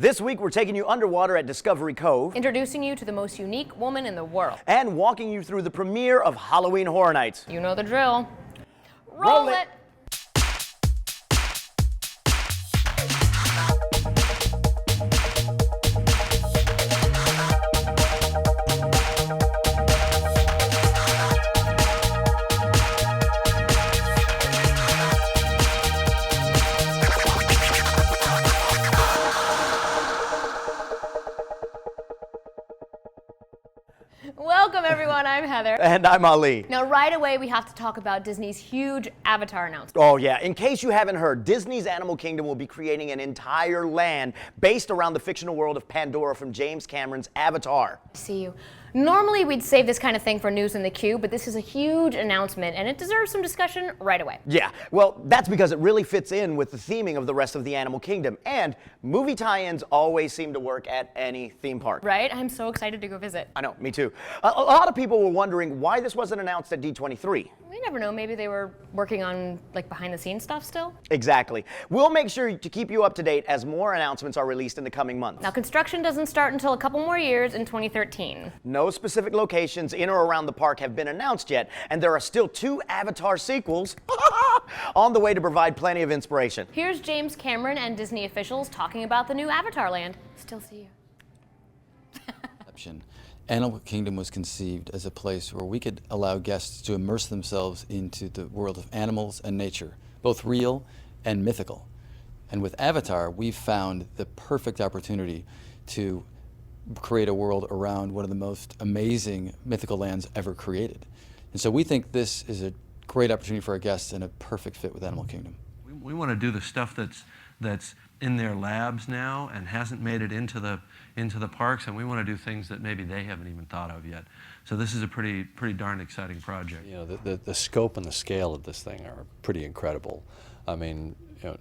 This week, we're taking you underwater at Discovery Cove, introducing you to the most unique woman in the world, and walking you through the premiere of Halloween Horror Nights. You know the drill. Roll it! Welcome everyone, I'm Heather. And I'm Ali. Now right away we have to talk about Disney's huge Avatar announcement. Oh yeah, in case you haven't heard, Disney's Animal Kingdom will be creating an entire land based around the fictional world of Pandora from James Cameron's Avatar. See you. Normally we'd save this kind of thing for news in the queue, but this is a huge announcement and it deserves some discussion right away. Yeah, well, that's because it really fits in with the theming of the rest of the Animal Kingdom, and movie tie-ins always seem to work at any theme park. Right? I'm so excited to go visit. I know, me too. A lot of people were wondering why this wasn't announced at D23. We never know, maybe they were working on like behind the scenes stuff still? Exactly. We'll make sure to keep you up to date as more announcements are released in the coming months. Now construction doesn't start until a couple more years in 2013. No specific locations in or around the park have been announced yet, and there are still 2 Avatar sequels on the way to provide plenty of inspiration. Here's James Cameron and Disney officials talking about the new Avatar land. Still see you. Animal Kingdom was conceived as a place where we could allow guests to immerse themselves into the world of animals and nature, both real and mythical. And with Avatar, we've found the perfect opportunity to create a world around one of the most amazing mythical lands ever created. And so we think this is a great opportunity for our guests and a perfect fit with Animal Kingdom. We want to do the stuff that's in their labs now and hasn't made it into the parks, and we want to do things that maybe they haven't even thought of yet. So this is a pretty darn exciting project. You know, the scope and the scale of this thing are pretty incredible. I mean, you know,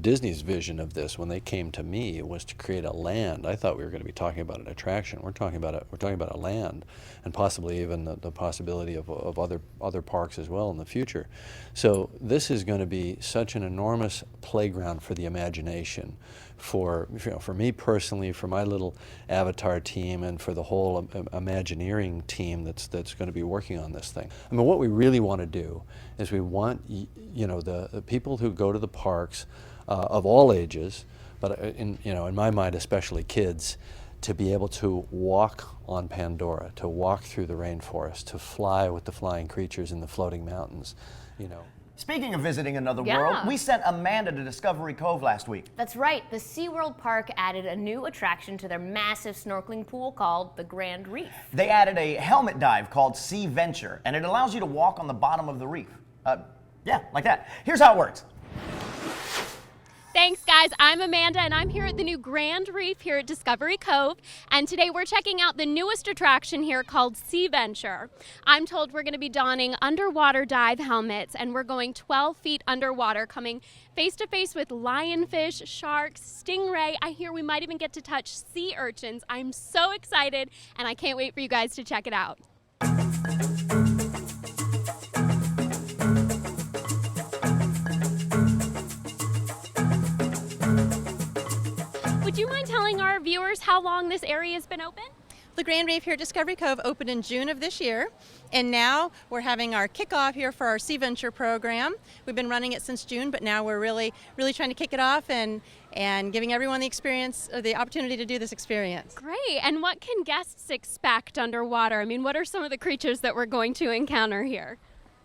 Disney's vision of this, when they came to me, was to create a land. I thought we were going to be talking about an attraction. We're talking about a land, and possibly even the possibility of other parks as well in the future. So this is going to be such an enormous playground for the imagination, for me personally, for my little Avatar team, and for the whole Imagineering team that's going to be working on this thing. I mean, what we really want to do is we want the people who go to the parks of all ages, but in my mind especially kids, to be able to walk on Pandora, to walk through the rainforest, to fly with the flying creatures in the floating mountains, Speaking of visiting another world, we sent Amanda to Discovery Cove last week. That's right. The SeaWorld park added a new attraction to their massive snorkeling pool called the Grand Reef. They added a helmet dive called SeaVenture, and it allows you to walk on the bottom of the reef. Yeah, like that. Here's how it works. Thanks guys, I'm Amanda and I'm here at the new Grand Reef here at Discovery Cove, and today we're checking out the newest attraction here called SeaVenture. I'm told we're going to be donning underwater dive helmets and we're going 12 feet underwater, coming face to face with lionfish, sharks, stingray. I hear we might even get to touch sea urchins. I'm so excited and I can't wait for you guys to check it out. Would you mind telling our viewers how long this area has been open? The Grand Reef here at Discovery Cove opened in June of this year, and now we're having our kickoff here for our SeaVenture program. We've been running it since June, but now we're really trying to kick it off and giving everyone the experience, or the opportunity to do this experience. Great, and what can guests expect underwater? I mean, what are some of the creatures that we're going to encounter here?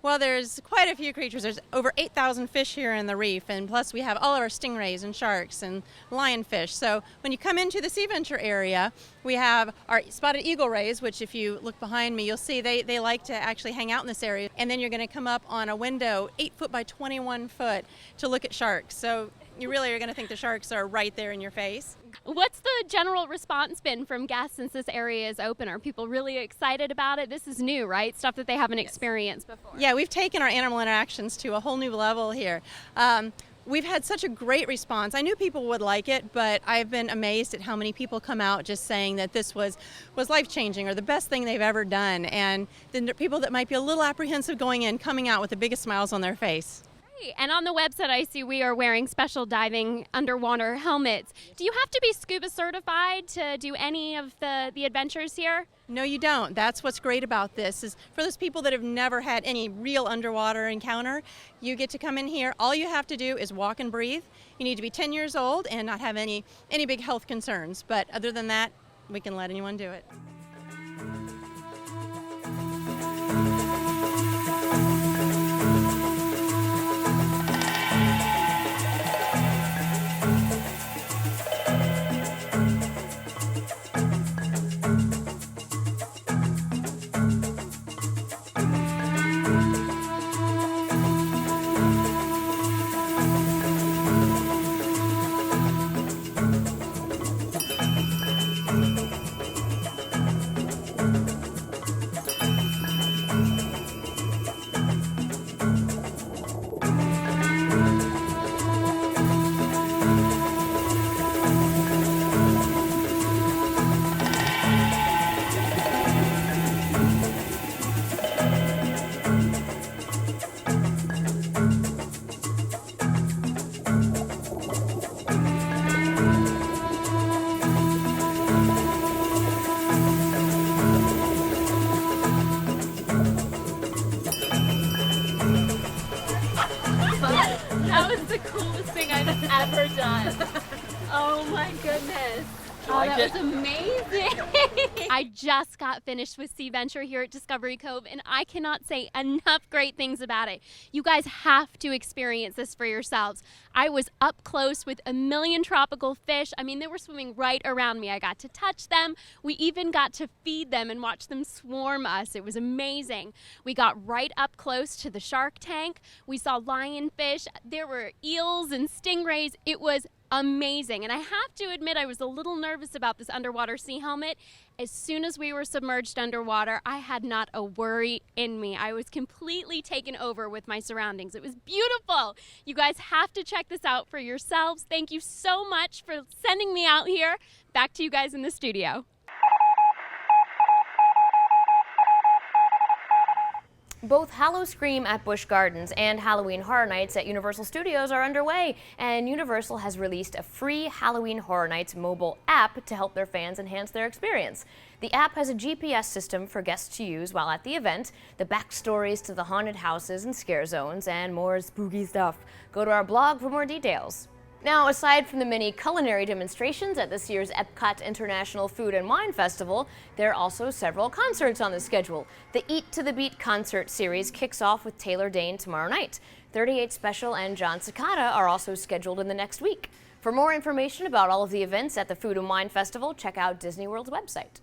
Well, there's quite a few creatures. There's over 8,000 fish here in the reef, and plus we have all of our stingrays and sharks and lionfish. So when you come into the SeaVenture area, we have our spotted eagle rays, which if you look behind me, you'll see they like to actually hang out in this area. And then you're going to come up on a window 8 foot by 21 foot to look at sharks. So you really are going to think the sharks are right there in your face. What's the general response been from guests since this area is open? Are people really excited about it? This is new, right? Stuff that they haven't experienced before. Yeah, we've taken our animal interactions to a whole new level here. We've had such a great response. I knew people would like it, but I've been amazed at how many people come out just saying that this was life-changing or the best thing they've ever done. And then there are people that might be a little apprehensive going in, coming out with the biggest smiles on their face. Great. And on the website, I see we are wearing special diving underwater helmets. Do you have to be scuba certified to do any of the adventures here? No, you don't. That's what's great about this is for those people that have never had any real underwater encounter, you get to come in here. All you have to do is walk and breathe. You need to be 10 years old and not have any big health concerns. But other than that, we can let anyone do it. That was the coolest thing I've ever done. Oh my goodness. Oh, that was amazing. I just got finished with SeaVenture here at Discovery Cove, and I cannot say enough great things about it. You guys have to experience this for yourselves. I was up close with a million tropical fish. I mean, they were swimming right around me. I got to touch them. We even got to feed them and watch them swarm us. It was amazing. We got right up close to the shark tank. We saw lionfish. There were eels and stingrays. It was amazing. And I have to admit, I was a little nervous about this underwater sea helmet. As soon as we were submerged underwater, I had not a worry in me. I was completely taken over with my surroundings. It was beautiful. You guys have to check this out for yourselves. Thank you so much for sending me out here. Back to you guys in the studio. Both Hallowscream at Busch Gardens and Halloween Horror Nights at Universal Studios are underway, and Universal has released a free Halloween Horror Nights mobile app to help their fans enhance their experience. The app has a GPS system for guests to use while at the event, the backstories to the haunted houses and scare zones, and more spooky stuff. Go to our blog for more details. Now, aside from the many culinary demonstrations at this year's Epcot International Food and Wine Festival, there are also several concerts on the schedule. The Eat to the Beat concert series kicks off with Taylor Dayne tomorrow night. 38 Special and John Cicada are also scheduled in the next week. For more information about all of the events at the Food and Wine Festival, check out Disney World's website.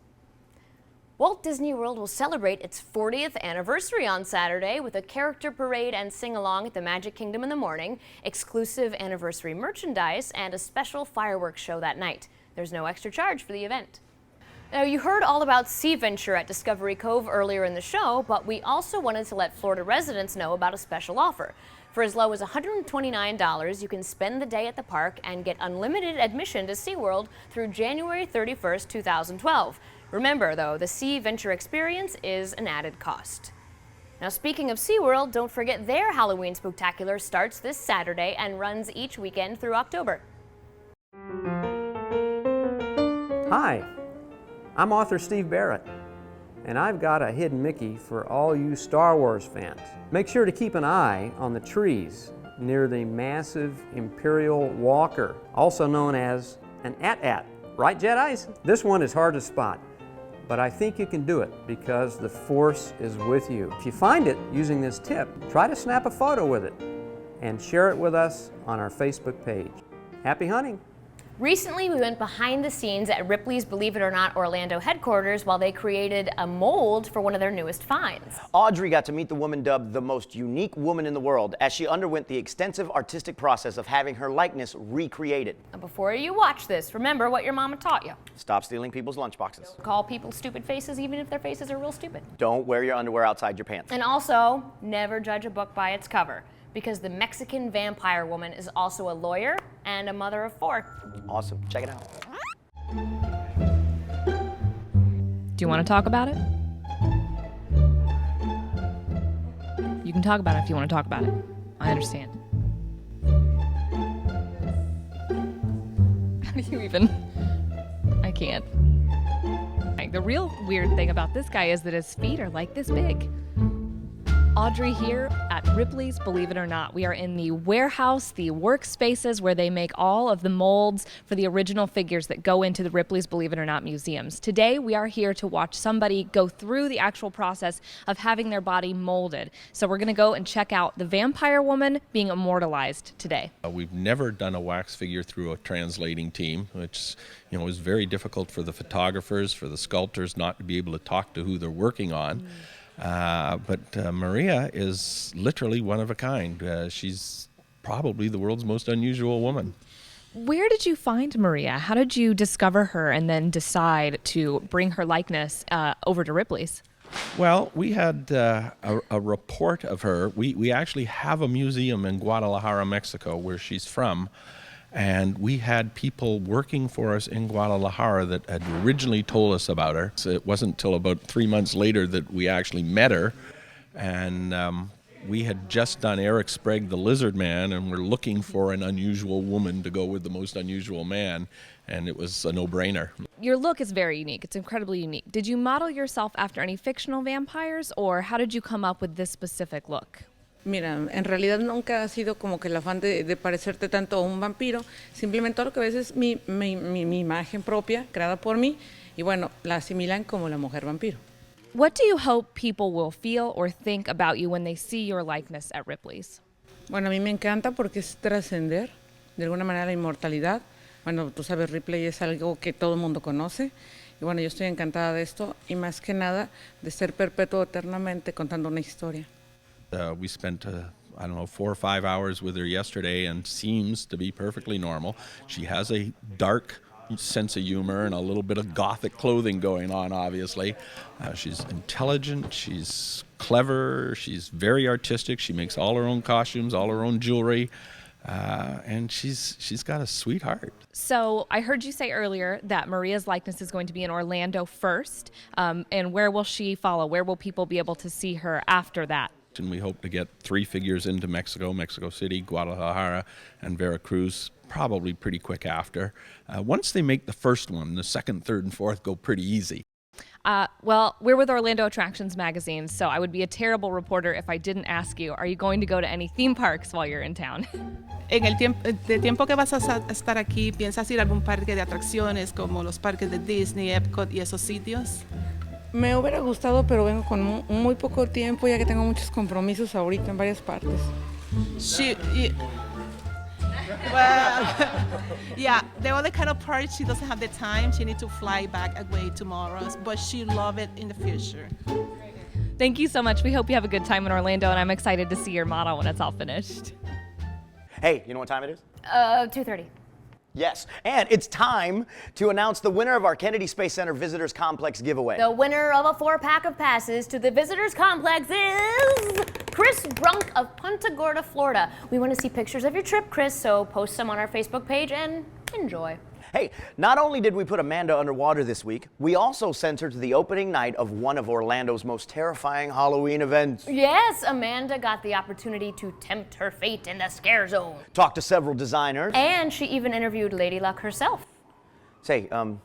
Walt Disney World will celebrate its 40th anniversary on Saturday with a character parade and sing-along at the Magic Kingdom in the morning, exclusive anniversary merchandise, and a special fireworks show that night. There's no extra charge for the event. Now, you heard all about SeaVenture at Discovery Cove earlier in the show, but we also wanted to let Florida residents know about a special offer. For as low as $129, you can spend the day at the park and get unlimited admission to SeaWorld through January 31st, 2012. Remember, though, the SeaVenture experience is an added cost. Now, speaking of SeaWorld, don't forget their Halloween Spooktacular starts this Saturday and runs each weekend through October. Hi, I'm author Steve Barrett, and I've got a hidden Mickey for all you Star Wars fans. Make sure to keep an eye on the trees near the massive Imperial Walker, also known as an AT-AT. Right, Jedis? This one is hard to spot, but I think you can do it because the Force is with you. If you find it using this tip, try to snap a photo with it and share it with us on our Facebook page. Happy hunting! Recently, we went behind the scenes at Ripley's Believe It or Not Orlando headquarters while they created a mold for one of their newest finds. Audrey got to meet the woman dubbed the most unique woman in the world as she underwent the extensive artistic process of having her likeness recreated. Now, before you watch this, remember what your mama taught you. Stop stealing people's lunchboxes. Call people stupid faces even if their faces are real stupid. Don't wear your underwear outside your pants. And also, never judge a book by its cover, because the Mexican vampire woman is also a lawyer and a mother of 4. Awesome. Check it out. Do you want to talk about it? You can talk about it if you want to talk about it. I understand. do you even? I can't. Like, the real weird thing about this guy is that his feet are like this big. Audrey here at Ripley's, believe it or not. We are in the warehouse, the workspaces where they make all of the molds for the original figures that go into the Ripley's, believe it or not, museums. Today, we are here to watch somebody go through the actual process of having their body molded. So we're going to go and check out the vampire woman being immortalized today. We've never done a wax figure through a translating team, which is very difficult for the photographers, for the sculptors not to be able to talk to who they're working on. But Maria is literally one of a kind. She's probably the world's most unusual woman. Where did you find Maria? How did you discover her and then decide to bring her likeness over to Ripley's? Well, we had a report of her. We actually have a museum in Guadalajara, Mexico, where she's from. And we had people working for us in Guadalajara that had originally told us about her. So it wasn't until about 3 months later that we actually met her. And we had just done Eric Sprague, the Lizard Man, and we're looking for an unusual woman to go with the most unusual man. And it was a no-brainer. Your look is very unique. It's incredibly unique. Did you model yourself after any fictional vampires, or how did you come up with this specific look? Mira, en realidad nunca ha sido como que el afán de parecerte tanto a un vampiro, simplemente todo lo que ves es mi imagen propia, creada por mí, y bueno, la asimilan como la mujer vampiro. What do you hope people will feel or think about you when they see your likeness at Ripley's? Bueno, a mí me encanta porque es trascender, de alguna manera, la inmortalidad. Bueno, tú sabes, Ripley es algo que todo el mundo conoce, y bueno, yo estoy encantada de esto, y más que nada, de ser perpetuo eternamente contando una historia. We spent, 4 or 5 hours with her yesterday and seems to be perfectly normal. She has a dark sense of humor and a little bit of gothic clothing going on, obviously. She's intelligent, she's clever, she's very artistic. She makes all her own costumes, all her own jewelry. And she's got a sweet heart. So I heard you say earlier that Maria's likeness is going to be in Orlando first. And where will she follow? Where will people be able to see her after that? And we hope to get 3 figures into Mexico City, Guadalajara, and Veracruz, probably pretty quick after. Once they make the first one, the second, third, and fourth go pretty easy. Well, we're with Orlando Attractions Magazine, so I would be a terrible reporter if I didn't ask you, are you going to go to any theme parks while you're in town? En el tiempo que vas a estar aquí, ¿piensas ir a algún parque de atracciones como los parques de Disney, Epcot y esos sitios? Me hubiera gustado, pero vengo con muy poco tiempo, ya que tengo muchos compromisos ahorita en varias partes. Yeah, the other kind of part, she doesn't have the time. She needs to fly back away tomorrow, but she love it in the future. Thank you so much. We hope you have a good time in Orlando, and I'm excited to see your model when it's all finished. Hey, you know what time it is? 2:30. Yes, and it's time to announce the winner of our Kennedy Space Center Visitors Complex giveaway. The winner of a 4-pack of passes to the Visitors Complex is Chris Brunk of Punta Gorda, Florida. We want to see pictures of your trip, Chris, so post some on our Facebook page and enjoy. Hey, not only did we put Amanda underwater this week, we also sent her to the opening night of one of Orlando's most terrifying Halloween events. Yes, Amanda got the opportunity to tempt her fate in the scare zone. Talked to several designers. And she even interviewed Lady Luck herself. Say, What?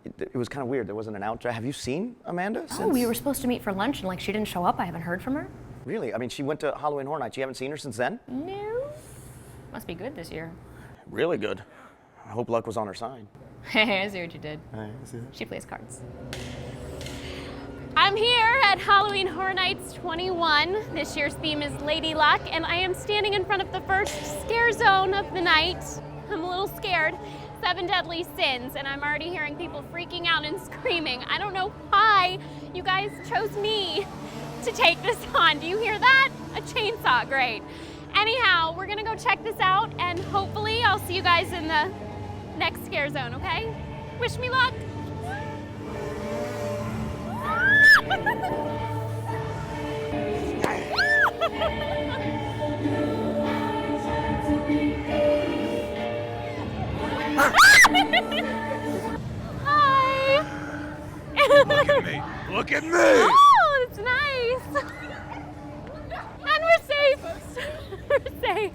it was kind of weird. There wasn't an outro. Have you seen Amanda Oh, since? we were supposed to meet for lunch and she didn't show up. I haven't heard from her. Really? I mean, she went to Halloween Horror Nights. You haven't seen her since then? No. Must be good this year. Really good. I hope luck was on her side. I see what you did. I see that. She plays cards. I'm here at Halloween Horror Nights 21. This year's theme is Lady Luck, and I am standing in front of the first scare zone of the night. I'm a little scared. 7 Deadly Sins, and I'm already hearing people freaking out and screaming. I don't know why you guys chose me to take this on. Do you hear that? A chainsaw, great. Anyhow, we're gonna go check this out, and hopefully I'll see you guys in the next scare zone, okay? Wish me luck. Hi. Look at me. Look at me. Oh, it's nice. And we're safe. We're safe.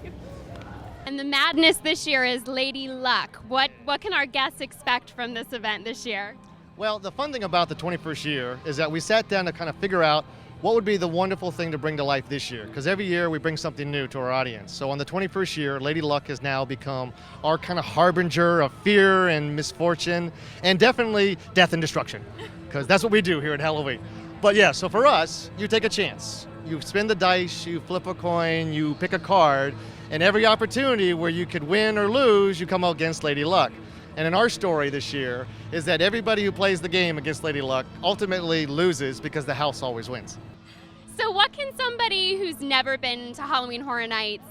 And the madness this year is Lady Luck. What can our guests expect from this event this year? Well, the fun thing about the 21st year is that we sat down to kind of figure out what would be the wonderful thing to bring to life this year, because every year we bring something new to our audience. So on the 21st year, Lady Luck has now become our kind of harbinger of fear and misfortune, and definitely death and destruction, because that's what we do here at Halloween. But yeah, so for us, you take a chance. You spin the dice, you flip a coin, you pick a card, and every opportunity where you could win or lose, you come out against Lady Luck. And in our story this year is that everybody who plays the game against Lady Luck ultimately loses because the house always wins. So what can somebody who's never been to Halloween Horror Nights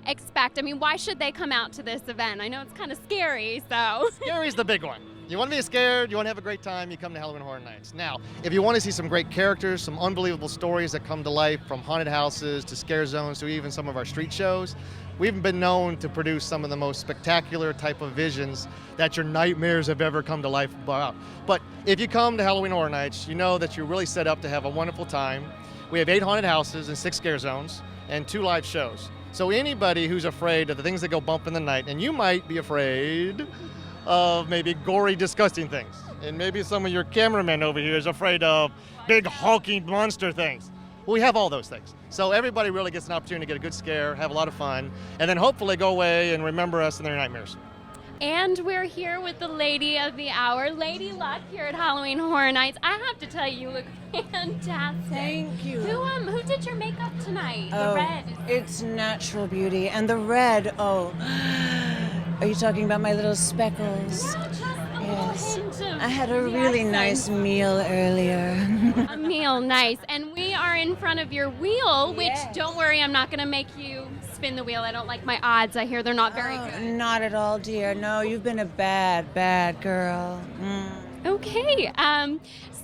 expect? I mean, why should they come out to this event? I know it's kind of scary, so. Scary's the big one. You want to be scared, you want to have a great time, you come to Halloween Horror Nights. Now, if you want to see some great characters, some unbelievable stories that come to life, from haunted houses to scare zones to even some of our street shows, we've been known to produce some of the most spectacular type of visions that your nightmares have ever come to life about. But if you come to Halloween Horror Nights, you know that you're really set up to have a wonderful time. We have 8 haunted houses and 6 scare zones and 2 live shows. So anybody who's afraid of the things that go bump in the night, and you might be afraid of maybe gory, disgusting things, and maybe some of your cameramen over here is afraid of big hulking monster things. Well, we have all those things. So everybody really gets an opportunity to get a good scare, have a lot of fun, and then hopefully go away and remember us in their nightmares. And we're here with the lady of the hour, Lady Luck, here at Halloween Horror Nights. I have to tell you look fantastic. Thank you. Who did your makeup tonight? Oh, the red. It's natural beauty. And the red, oh, are you talking about my little speckles? Yeah, just a yes. little hint of I had a the really accent. nice meal earlier. A meal, nice. And we are in front of your wheel, which, Yes. don't worry, I'm not going to make you spin the wheel. I don't like my odds. I hear they're not very good. Not at all, dear. No, you've been a bad, bad girl. Okay,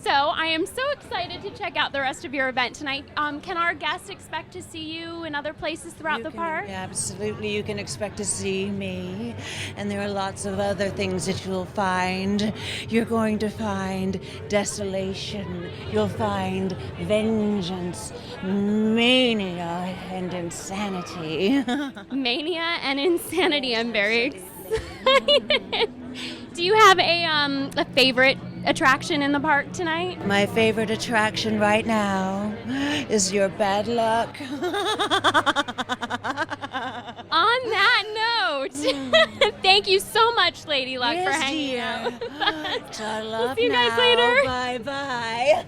so I am so excited to check out the rest of your event tonight. Can our guests expect to see you in other places throughout the park? Absolutely, you can expect to see me. And there are lots of other things that you'll find. You're going to find desolation. You'll find vengeance, mania, and insanity. Mania and insanity. I'm very excited. Do you have a favorite attraction in the park tonight? My favorite attraction right now is your bad luck. On that note, thank you so much, Lady Luck, for hanging out with us. We'll see you guys later. Bye-bye.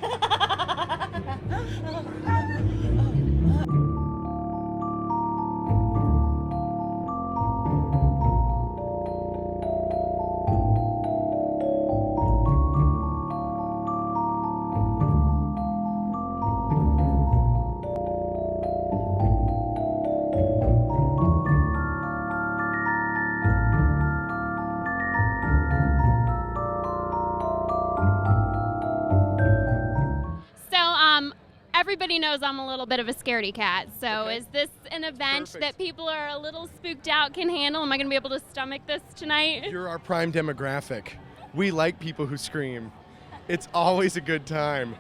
Everybody knows I'm a little bit of a scaredy cat, so is this an event that people are a little spooked out can handle? Am I going to be able to stomach this tonight? You're our prime demographic. We like people who scream. It's always a good time.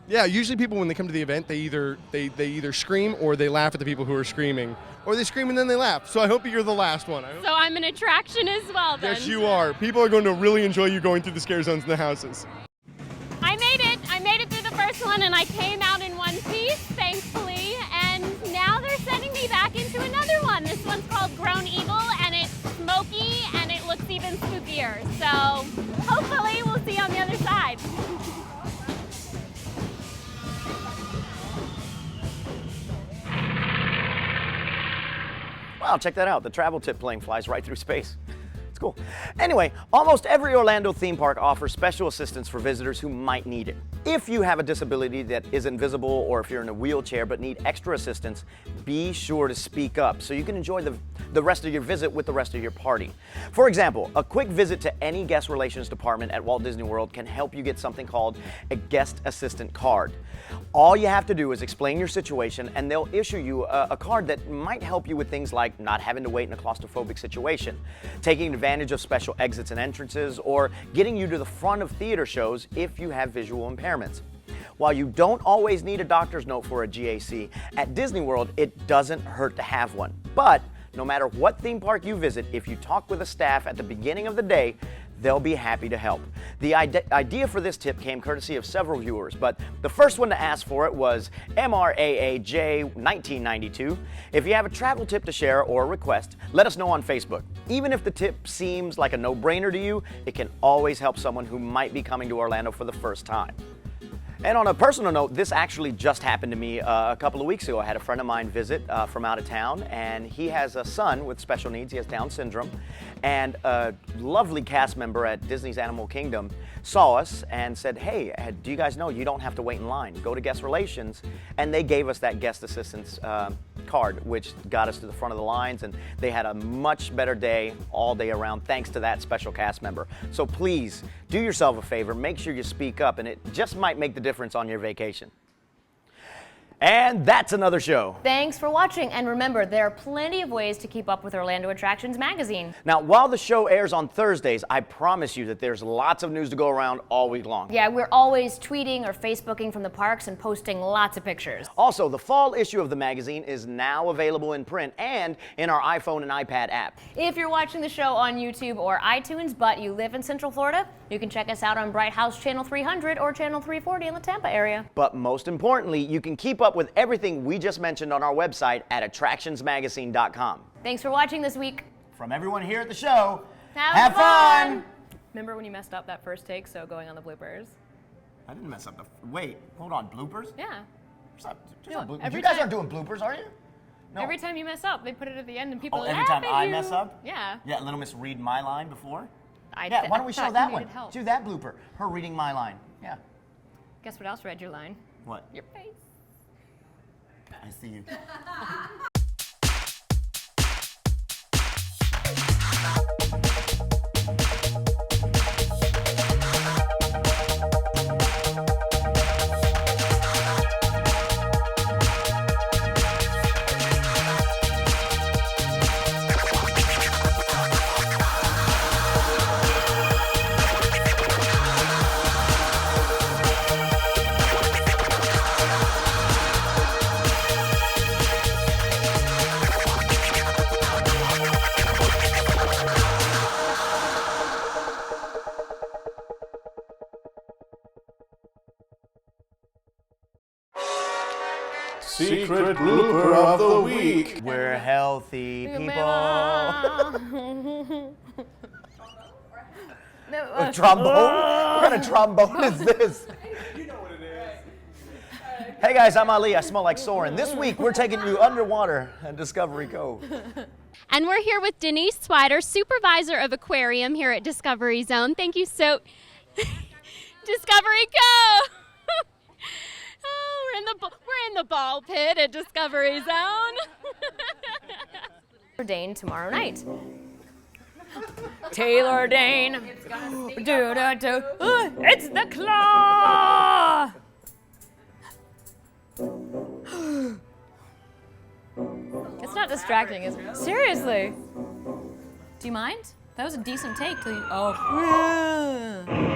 Yeah, usually people when they come to the event, they either scream or they laugh at the people who are screaming, or they scream and then they laugh. So I hope you're the last one. So I'm an attraction as well, then. Yes, you are. People are going to really enjoy you going through the scare zones in the houses. I made it. I made it through the first one, and I came out in one piece, thankfully. And now they're sending me back into another one. This one's called Grown Evil, and it's smoky, and it looks even spookier. So hopefully we'll see you on the other side. Wow, check that out. The travel tip plane flies right through space. It's cool. Anyway, almost every Orlando theme park offers special assistance for visitors who might need it. If you have a disability that isn't visible, or if you're in a wheelchair but need extra assistance, be sure to speak up so you can enjoy the rest of your visit with the rest of your party. For example, a quick visit to any guest relations department at Walt Disney World can help you get something called a guest assistant card. All you have to do is explain your situation, and they'll issue you a card that might help you with things like not having to wait in a claustrophobic situation, taking advantage of special exits and entrances, or getting you to the front of theater shows if you have visual impairments. While you don't always need a doctor's note for a GAC, at Disney World it doesn't hurt to have one. But no matter what theme park you visit, if you talk with the staff at the beginning of the day, they'll be happy to help. The idea for this tip came courtesy of several viewers, but the first one to ask for it was MRAAJ1992. If you have a travel tip to share or a request, let us know on Facebook. Even if the tip seems like a no-brainer to you, it can always help someone who might be coming to Orlando for the first time. And on a personal note, this actually just happened to me a couple of weeks ago. I had a friend of mine visit from out of town, and he has a son with special needs. He has Down syndrome. And a lovely cast member at Disney's Animal Kingdom saw us and said, hey, do you guys know you don't have to wait in line? Go to guest relations. And they gave us that guest assistance card, which got us to the front of the lines, and they had a much better day all day around thanks to that special cast member. So please do yourself a favor, make sure you speak up, and it just might make the difference on your vacation. And that's another show. Thanks for watching, and remember, there are plenty of ways to keep up with Orlando Attractions magazine. Now, while the show airs on Thursdays, I promise you that there's lots of news to go around all week long. Yeah, we're always tweeting or Facebooking from the parks and posting lots of pictures. Also, the fall issue of the magazine is now available in print and in our iPhone and iPad app. If you're watching the show on YouTube or iTunes, but you live in Central Florida, you can check us out on Bright House Channel 300 or Channel 340 in the Tampa area. But most importantly, you can keep up with everything we just mentioned on our website at attractionsmagazine.com. Thanks for watching this week. From everyone here at the show, have fun! Remember when you messed up that first take, so going on the bloopers? I didn't mess up the... Wait, hold on, bloopers? Yeah. You guys aren't doing bloopers, are you? No. Every time you mess up, they put it at the end and people laugh every time at I you. mess up? Yeah. Yeah, Little Miss read my line before? Why don't we show thought that you one? needed help. Do that blooper. Her reading my line. Yeah. Guess what else read your line? What? Your face. I see you. Secret blooper of the week. We're healthy people. A trombone? What kind of trombone is this? You know what it is. Hey guys, I'm Ali. I smell like Soren. This week we're taking you underwater at Discovery Cove. And we're here with Denise Swider, supervisor of aquarium here at Discovery Zone. Thank you so. Discovery Cove. We're in the ball pit at Discovery Zone. Dane tomorrow night. Taylor Dane. It's the claw. It's not distracting, is it? Seriously. Do you mind? That was a decent take till you. Oh.